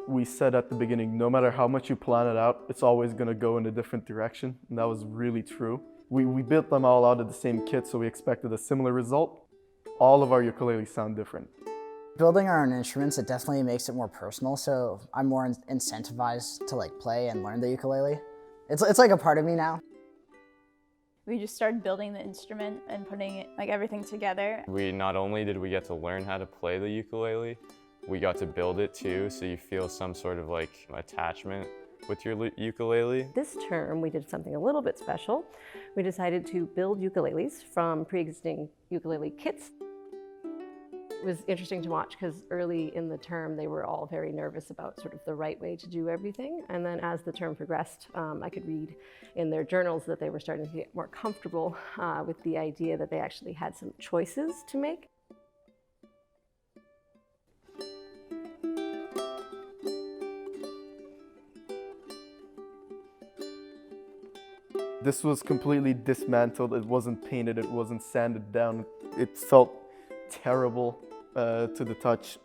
We said at the beginning, no matter how much you plan it out, it's always going to go in a different direction, and that was really true. We built them all out of the same kit, so we expected a similar result. All of our ukuleles sound different. Building our own instruments, it definitely makes it more personal, so I'm more incentivized to play and learn the ukulele. It's like a part of me now. We just started building the instrument and putting it, everything together. Not only did we get to learn how to play the ukulele, we got to build it too, so you feel some sort of attachment with your ukulele. This term we did something a little bit special. We decided to build ukuleles from pre-existing ukulele kits. It was interesting to watch because early in the term they were all very nervous about sort of the right way to do everything, and then as the term progressed I could read in their journals that they were starting to get more comfortable with the idea that they actually had some choices to make. This was completely dismantled, it wasn't painted, it wasn't sanded down. It felt terrible to the touch.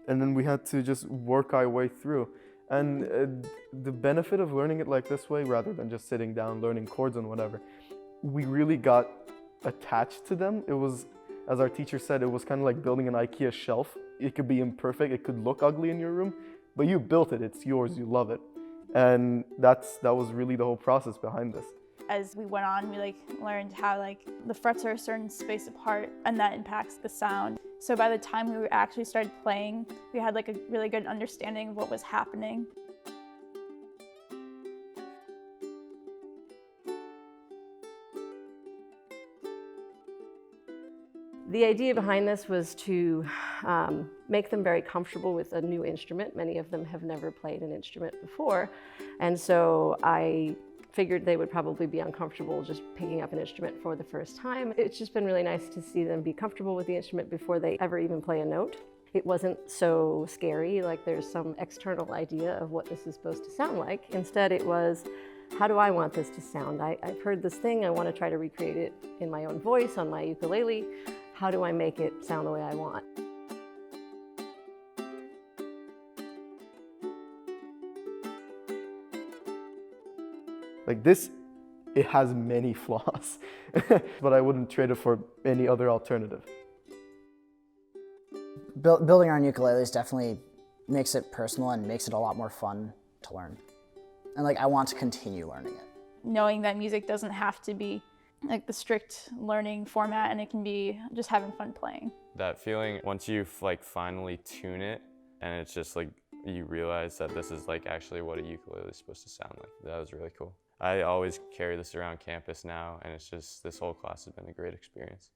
And then we had to just work our way through. And the benefit of learning it like this way, rather than just sitting down, learning chords and whatever, we really got attached to them. It was, as our teacher said, it was kind of like building an IKEA shelf. It could be imperfect, it could look ugly in your room, but you built it, it's yours, you love it. And that was really the whole process behind this. As we went on, we learned how the frets are a certain space apart and that impacts the sound. So by the time we actually started playing, we had a really good understanding of what was happening. The idea behind this was to make them very comfortable with a new instrument. Many of them have never played an instrument before, and so I figured they would probably be uncomfortable just picking up an instrument for the first time. It's just been really nice to see them be comfortable with the instrument before they ever even play a note. It wasn't so scary, there's some external idea of what this is supposed to sound like. Instead, it was, how do I want this to sound? I've heard this thing, I want to try to recreate it in my own voice on my ukulele. How do I make it sound the way I want? This, it has many flaws, but I wouldn't trade it for any other alternative. Building our own ukuleles definitely makes it personal and makes it a lot more fun to learn. And I want to continue learning it. Knowing that music doesn't have to be the strict learning format, and it can be just having fun playing. That feeling, once you finally tune it, and it's just you realize that this is actually what a ukulele is supposed to sound like. That was really cool. I always carry this around campus now, and it's just, this whole class has been a great experience.